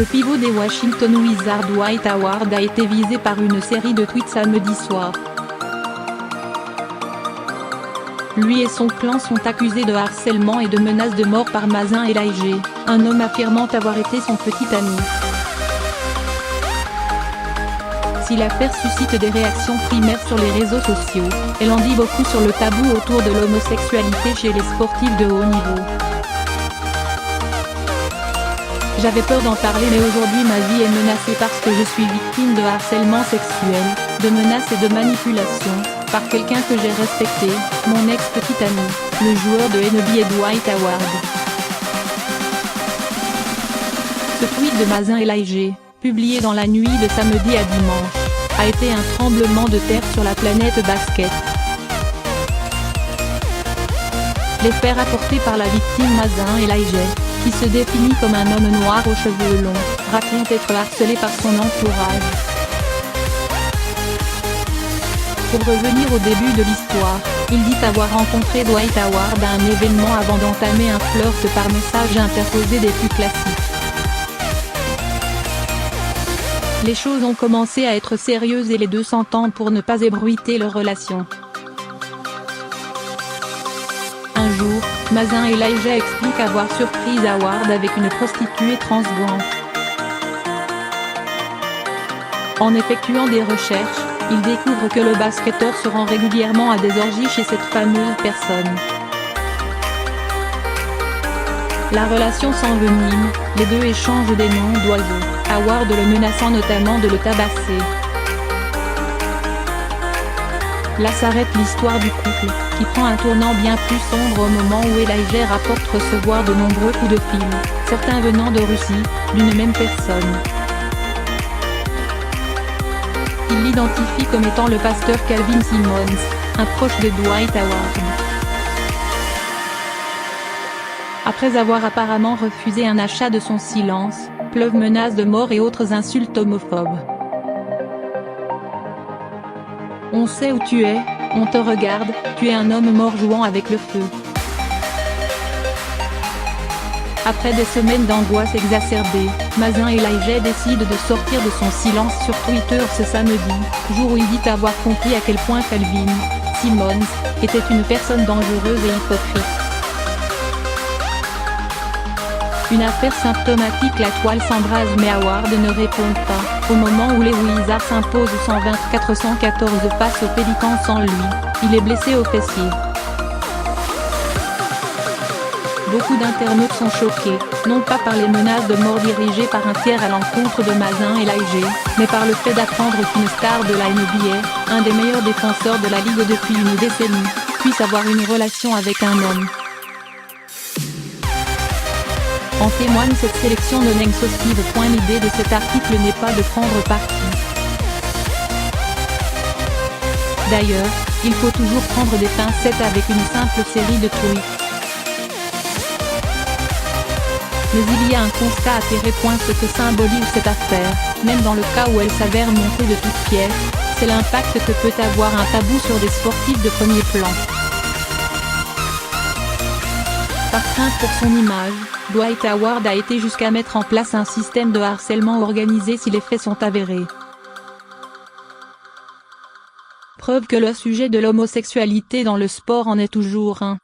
Le pivot des Washington Wizards Dwight Howard a été visé par une série de tweets samedi soir. Lui et son clan sont accusés de harcèlement et de menaces de mort par Mazen Elijah, un homme affirmant avoir été son petit ami. Si l'affaire suscite des réactions primaires sur les réseaux sociaux, elle en dit beaucoup sur le tabou autour de l'homosexualité chez les sportifs de haut niveau. J'avais peur d'en parler mais aujourd'hui ma vie est menacée parce que je suis victime de harcèlement sexuel, de menaces et de manipulation, par quelqu'un que j'ai respecté, mon ex-petit ami, le joueur de NBA Dwight Howard. Ce tweet de Mazen Elijah, publié dans la nuit de samedi à dimanche, a été un tremblement de terre sur la planète basket. Les faits rapportés par la victime Mazen Elijah, qui se définit comme un homme noir aux cheveux longs, raconte être harcelé par son entourage. Pour revenir au début de l'histoire, il dit avoir rencontré Dwight Howard à un événement avant d'entamer un flirt par message interposé des plus classiques. Les choses ont commencé à être sérieuses et les deux s'entendent pour ne pas ébruiter leur relation. Un jour, Mazen Elijah explique avoir surpris Howard avec une prostituée transgenre. En effectuant des recherches, il découvre que le basketteur se rend régulièrement à des orgies chez cette fameuse personne. La relation s'envenime, les deux échangent des noms d'oiseaux, Howard le menaçant notamment de le tabasser. Là s'arrête l'histoire du couple, qui prend un tournant bien plus sombre au moment où Elijah rapporte recevoir de nombreux coups de fil, certains venant de Russie, d'une même personne. Il l'identifie comme étant le pasteur Calvin Simmons, un proche de Dwight Howard. Après avoir apparemment refusé un achat de son silence, pleuvent menaces de mort et autres insultes homophobes. On sait où tu es, on te regarde, tu es un homme mort jouant avec le feu. Après des semaines d'angoisse exacerbée, Mazen Elijah décide de sortir de son silence sur Twitter ce samedi, jour où il dit avoir compris à quel point Calvin Simmons était une personne dangereuse et hypocrite. Une affaire symptomatique, la toile s'embrase mais Howard ne répond pas. Au moment où les Wizards s'imposent 124-114 face aux Pelicans sans lui, il est blessé au fessier. Beaucoup d'internautes sont choqués, non pas par les menaces de mort dirigées par un tiers à l'encontre de Mazen Elijah, mais par le fait d'apprendre qu'une star de la NBA, un des meilleurs défenseurs de la ligue depuis une décennie, puisse avoir une relation avec un homme. En témoigne cette sélection non exhaustive. L'idée de cet article n'est pas de prendre parti. D'ailleurs, il faut toujours prendre des pincettes avec une simple série de tweets. Mais il y a un constat à tirer. Ce que symbolise cette affaire, même dans le cas où elle s'avère montée de toutes pièces, c'est l'impact que peut avoir un tabou sur des sportifs de premier plan. Par crainte pour son image, Dwight Howard a été jusqu'à mettre en place un système de harcèlement organisé si les faits sont avérés. Preuve que le sujet de l'homosexualité dans le sport en est toujours un.